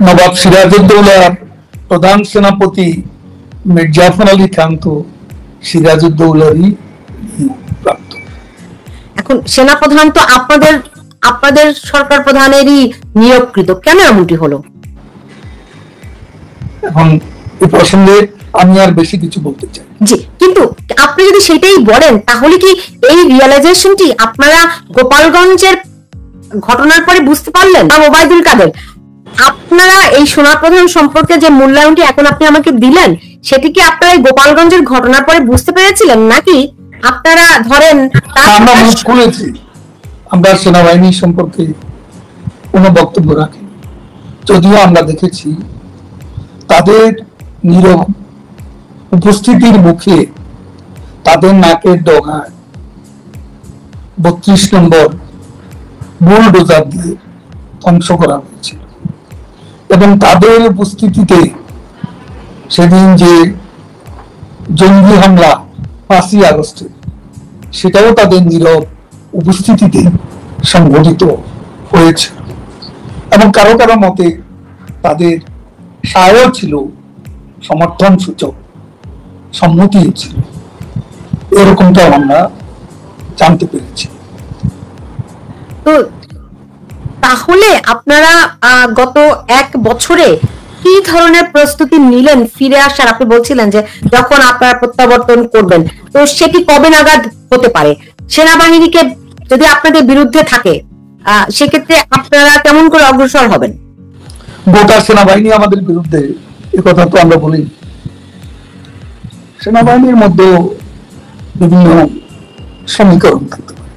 নবাব সিরাজউদ্দৌলার প্রধান সেনাপতি মীর জাফর আলী খান তো সিরাজউদ্দৌলারই প্রাপ্ত। এখন সেনাপ্রধান তো আপনাদের আপনাদের সরকার প্রধানেরই নিয়োগকৃত, কেন এমনটি হলো? এখন এই প্রসঙ্গে আমি আর বেশি কিছু বলতে চাই। জি, কিন্তু আপনি যদি সেটাই বলেন তাহলে কি এই রিয়েলাইজেশনটি আপনারা গোপালগঞ্জের ঘটনার পরে বুঝতে পারলেন? বা ওবায়দুল কাদের, আপনারা এই সেনাপ্রধান সম্পর্কে যে মূল্যায়নটি এখন আপনি আমাকে দিলেন সেটি কি আপনারা এই গোপালগঞ্জের ঘটনার পরে বুঝতে পেরেছিলেন, নাকি আপনারা ধরেন আমরা মুখ খুলেছি, আমরা সেনাবাহিনী সম্পর্কে কোনো বক্তব্য রাখি, যদিও আমরা দেখেছি তাদের নীরব উপস্থিতির মুখে তাদের নাকের ডগায় 32 নম্বর বুলডোজার দিয়ে ধ্বংস করা হয়েছিল, এবং তাদের উপস্থিতিতে সেদিন যে জঙ্গি হামলা 5ই আগস্টে, সেটাও তাদের নীরব উপস্থিতিতে সংঘটিত হয়েছে। এবং কারো কারো মতে তাদের সায়ও ছিল, সমর্থন সূচক সম্মতিও ছিল, এরকমটাও আমরা জানতে পেরেছি। তো তাহলে আপনারা গত 1 বছরে কি ধরনের প্রস্তুতি নিলেন ফিরে আসার? আপনি বলছিলেন যে যখন আপনারা প্রত্যাবর্তন করবেন, তো সেটি কবে নাগাদ হতে পারে? সেনাবাহিনীকে যদি আপনাদের বিরুদ্ধে থাকে সেক্ষেত্রে আপনারা কেমন করে অগ্রসর হবেন? গোটা সেনাবাহিনী আমাদের বিরুদ্ধে, এ কথা তো আমরা বলি। সেনাবাহিনীর মধ্যে বিভিন্ন সমীকরণ থাকতে পারে।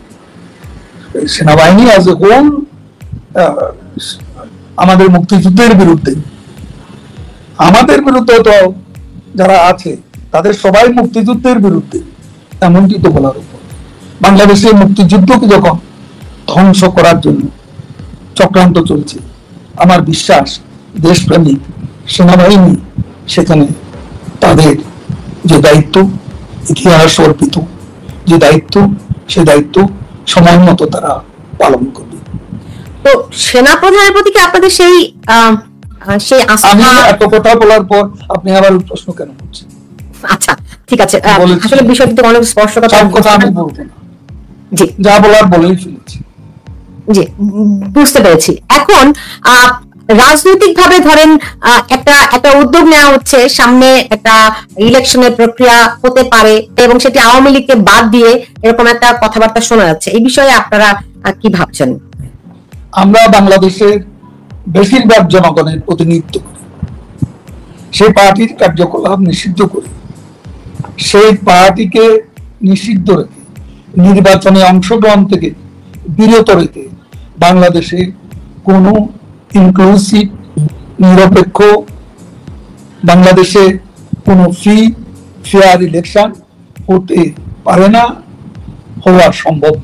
সেনাবাহিনী আজ এ হোল আমাদের মুক্তিযুদ্ধের বিরুদ্ধে, আমাদের বিরুদ্ধে তো যারা আছে তাদের সবাই মুক্তিযুদ্ধের বিরুদ্ধে, এমনটি তো বলার উপর। বাংলাদেশের মুক্তিযুদ্ধকে যখন ধ্বংস করার জন্য চক্রান্ত চলছে, আমার বিশ্বাস দেশপ্রেমিক সেনাবাহিনী সেখানে তাদের যে দায়িত্ব, ইতিহাস অর্পিত যে দায়িত্ব, সে দায়িত্ব সময় মতো তারা পালন করবে। তো সেনাপ্রধানের প্রতি কি আপনাদের সেই আমি এত কথা বলার পর আপনি আবার প্রশ্ন কেন করছেন? আচ্ছা ঠিক আছে, আসলে বিষয়টি তো অনেক স্পষ্ট কথা আমি বলবো না। জি, যা বলার বলেই ফেলেছি। জি, বুঝতে পেরেছি। এখন রাজনৈতিক ভাবে ধরেন একটা উদ্যোগ নেওয়া হচ্ছে, সামনে একটা ইলেকশনের প্রক্রিয়া হতে পারে এবং সেটি আওয়ামী লীগকে বাদ দিয়ে এরকম একটা কথাবার্তা শোনা যাচ্ছে, এই বিষয়ে আপনারা কি ভাবছেন? আমরা বাংলাদেশের বেশিরভাগ জনগণের প্রতিনিধিত্ব করি, সেই পার্টির কার্যকলাপ নিষিদ্ধ করি, সেই পার্টিকে নিষিদ্ধ রেখে নির্বাচনে অংশগ্রহণ থেকে বিরত রেখে বাংলাদেশে কোনো ইনক্লুসিভ, নিরপেক্ষ, বাংলাদেশে কোনো ফ্রি ফেয়ার ইলেকশন হতে পারে না, হওয়া সম্ভব।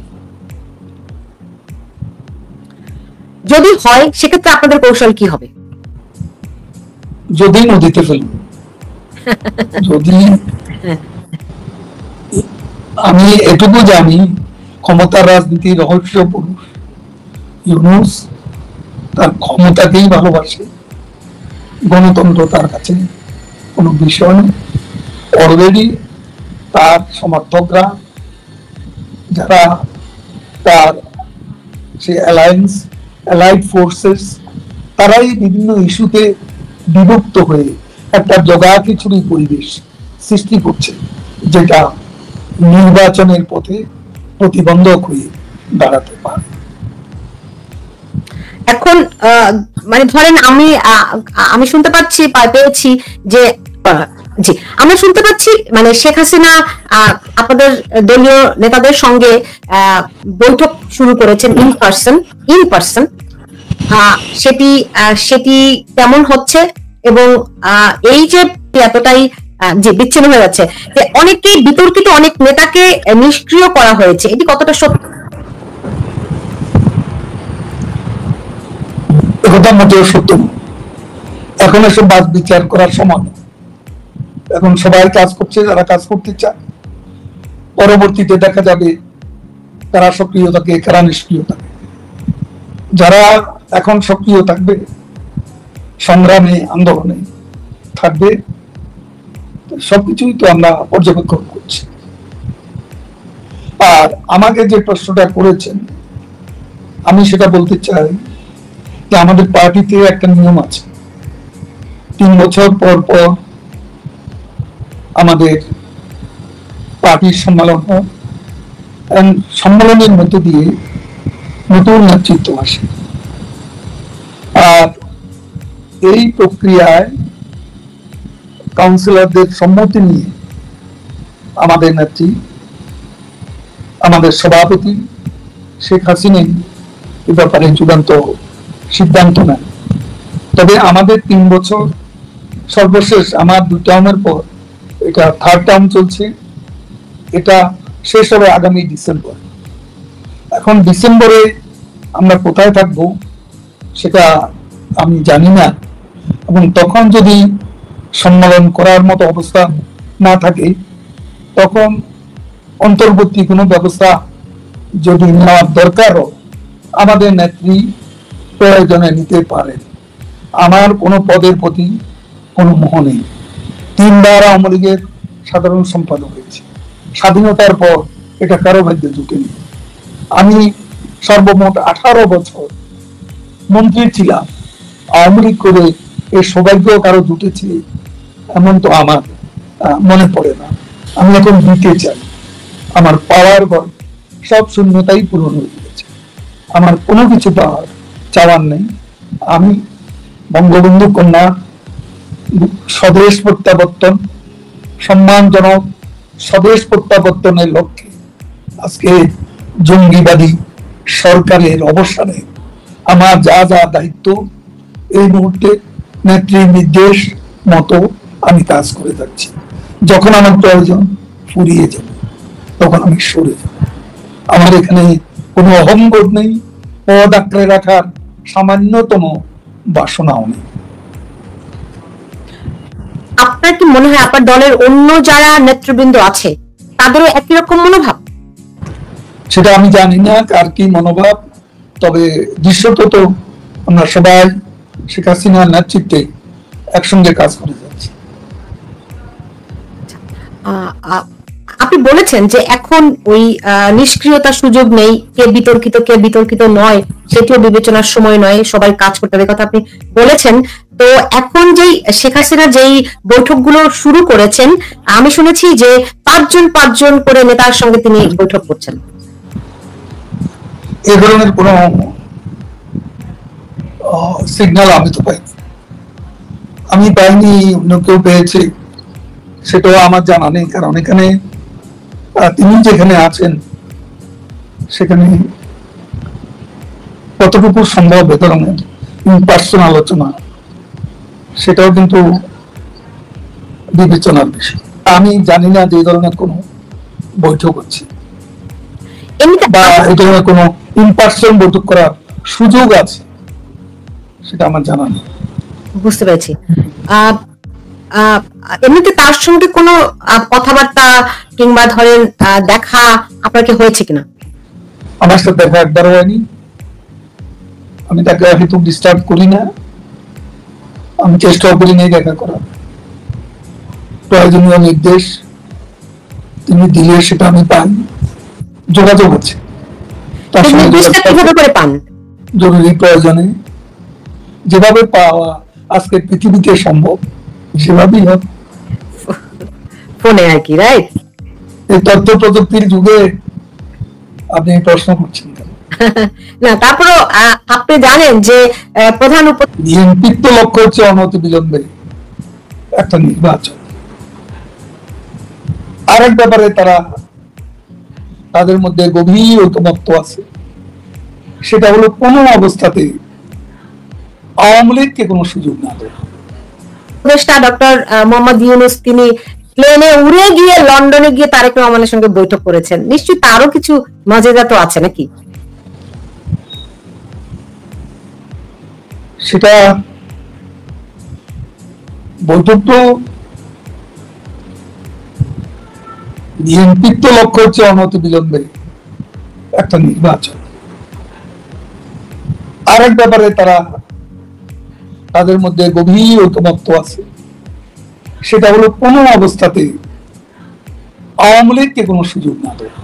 যদি হয় সেক্ষেত্রে আপনাদের কৌশল কি হবে? যদি নদীতে ফেলব, যদি আমি এটুকু জানি ক্ষমতার রাজনীতি রহস্য পুরুষ ইউনূস তার ক্ষমতাকেই ভালোবাসে, গণতন্ত্র তার কাছে কোনো বিষয় নেই। অলরেডি তার সমর্থকরা যারা তার সে অ্যালাইড ফোর্সেস, তারাই বিভিন্ন ইস্যুতে বিভক্ত হয়ে একটা জগাখিচুড়ি পরিবেশ সৃষ্টি করছে, যেটা নির্বাচনের পথে প্রতিবন্ধক হয়ে দাঁড়াতে পারে। এখন মানে ধরেন আমি শুনতে পাচ্ছি, পেয়েছি যে জি, আমরা শুনতে পাচ্ছি মানে শেখ হাসিনা আপনাদের দলীয় নেতাদের সঙ্গে বৈঠক শুরু করেছেন ইন পার্সন। সেটি কেমন হচ্ছে এবং এই যে এতটাই যে বিচ্ছিন্ন হয়ে যাচ্ছে, যে অনেকেই বিতর্কিত অনেক নেতাকে নিষ্ক্রিয় করা হয়েছে, এটি কতটা সত্য? কথা মোটেও সত্য। এখন এসব বাদ বিচার করার সময়, এখন সবাই কাজ করছে যারা কাজ করতে চায়, পরবর্তীতে দেখা যাবে কারা সক্রিয় থাকে কারা নিষ্ক্রিয় থাকে। যারা এখন সক্রিয় থাকবে সংগ্রামে, আন্দোলনে থাকবে। সবকিছুই তো আমরা পর্যবেক্ষণ করছি। আর আমাকে যে প্রশ্নটা করেছেন, আমি সেটা বলতে চাই যে আমাদের পার্টিতে একটা নিয়ম আছে, 3 বছর পর পর আমাদের পার্টির সম্মেলন হয়, এবং সম্মেলনের মধ্য দিয়ে নতুন নেতৃত্ব আসে। আর এই প্রক্রিয়ায় কাউন্সিলরদের সম্মতি নিয়ে আমাদের নেত্রী, আমাদের সভাপতি শেখ হাসিনা এ ব্যাপারে চূড়ান্ত সিদ্ধান্ত নেন। তবে আমাদের 3 বছর, সর্বশেষ আমার 2 টার্মের পর এটা 3rd টার্ম চলছে, এটা শেষ হবে আগামী ডিসেম্বর। এখন ডিসেম্বরে আমরা কোথায় থাকবো সেটা আমি জানি না, এবং তখন যদি সম্মেলন করার মতো অবস্থা না থাকে, তখন অন্তর্বর্তী কোনো ব্যবস্থা যদি নেওয়ার দরকারও আমাদের নেত্রী প্রয়োজনে নিতে পারেন। আমার কোনো পদের প্রতি কোনো মোহ নেই। 3 বার আওয়ামী লীগের সাধারণ সম্পাদক হয়েছে। স্বাধীনতার পর এটা কারো ভাগ্যে জুটেনি। আমি সর্বমোট 18 বছর মন্ত্রী ছিলাম। আওয়ামী লীগ করে এর সৌভাগ্য কারো জুটেছে এমন তো আমার মনে পড়ে না। আমি এখন দিতে চাই, আমার পাওয়ার ঘর সব শূন্যতাই পূরণ হয়ে গেছে। আমার কোনো কিছু পাওয়ার চাওয়ার নেই। আমি বঙ্গবন্ধু কন্যা স্বদেশ প্রত্যাবর্তন, সম্মানজনক স্বদেশ প্রত্যাবর্তনের লক্ষ্যে আজকে জঙ্গিবাদী সরকারের অবসানে আমার যা যা দায়িত্ব, এই মুহূর্তে নেত্রীর নির্দেশ মতো আমি কাজ করে যাচ্ছি। যখন আমার প্রয়োজন ফুরিয়ে যাবে, তখন আমি সরে যাব। আমার এখানে কোনো অহংবোধ নেই, পদ আঁকড়ে রাখার সামান্যতম বাসনাও নেই। আপনার কি মনে হয় আপনার দলের অন্য যারা নেতৃবৃন্দ আছে তাদেরও একই রকম মনোভাব? সেটা আমি জানি না কার কি মনোভাব, তবে দৃশ্যত তো আমরা সবাই শেখ হাসিনার নেতৃত্বে একসঙ্গে কাজ করে যাচ্ছি। আপনি বলেছেন যে এখন ওই নিষ্ক্রিয়তার সুযোগ নেই, কে বিতর্কিত কে বিতর্কিত নয় সেটিও বিবেচনার সময় নয়, সবাই কাজ করতে হবে, কথা আপনি বলেছেন। তো এখন যেই শেখ হাসিনা যেই বৈঠকগুলো শুরু করেছেন, আমি শুনেছি যে 5 জন করে নেতার সঙ্গে তিনি বৈঠক করছেন। এই ধরনের কোন সিগন্যাল আমি তো পাইনি। আমি পাইনি, অন্য কেউ পেয়েছে সেটাও আমার জানা নেই। কারণ এখানে তিনি যেখানে আছেন সেখানে কতটুকু সম্ভব এ ধরনের ইম্পার্সোনাল আলোচনা, সেটাও কিন্তু বিবেচনার বিষয়। আমি জানি না যে এই ধরনের কোনো বৈঠক হচ্ছে বা এই ধরনের কোনো ইম্পার্সন বৈঠক করার সুযোগ আছে, সেটা আমার জানা নেই। বুঝতে পেরেছি। এমনিতে তার সঙ্গে কোনো কথাবার্তা কিংবা ধরেন দেখা আপনার কি হয়েছে কিনা? আমার সাথে দেখা একবার হয়নি। আমি তাকে হয়তো ডিস্টার্ব করি না, আমি চেষ্টাও করি নাই দেখা করার। প্রয়োজনীয় নির্দেশ তিনি দিলে সেটা আমি পাই, যোগাযোগ আছে তার সঙ্গে পান জরুরি প্রয়োজনে, যেভাবে পাওয়া আজকে পৃথিবীতে সম্ভব সেভাবেই হোক, ফোনে আর কি, রাইট? এই তথ্য প্রযুক্তির যুগে আপনি প্রশ্ন করছেন না, তারপরে আপনি জানেন যে প্রধান বিএনপির তো লক্ষ্য হচ্ছে অনতি বিলম্বে একটা নির্বাচন। আরেক ব্যাপারে তাদের মধ্যে গভীর ঐকমত্য আছে, সেটা হলো কোনো অবস্থাতে আওয়ামী লীগকে কোনো সুযোগ না দেয়। উপদেষ্টা ডক্টর মোহাম্মদ ইউনূস তিনি প্লেনে উড়ে গিয়ে লন্ডনে গিয়ে তারেক রহমানের সঙ্গে বৈঠক করেছেন, নিশ্চয়ই তারও কিছু মজাদার তো আছে নাকি? সেটা বৈঠক তো বিএনপির তো লক্ষ্য হচ্ছে অনতি বিলম্বে একটা নির্বাচন। আরেক ব্যাপারে তাদের মধ্যে গভীর ঐকমত্য আছে, সেটা হলো কোনো অবস্থাতে আওয়ামী লীগকে কোনো সুযোগ না দেওয়া।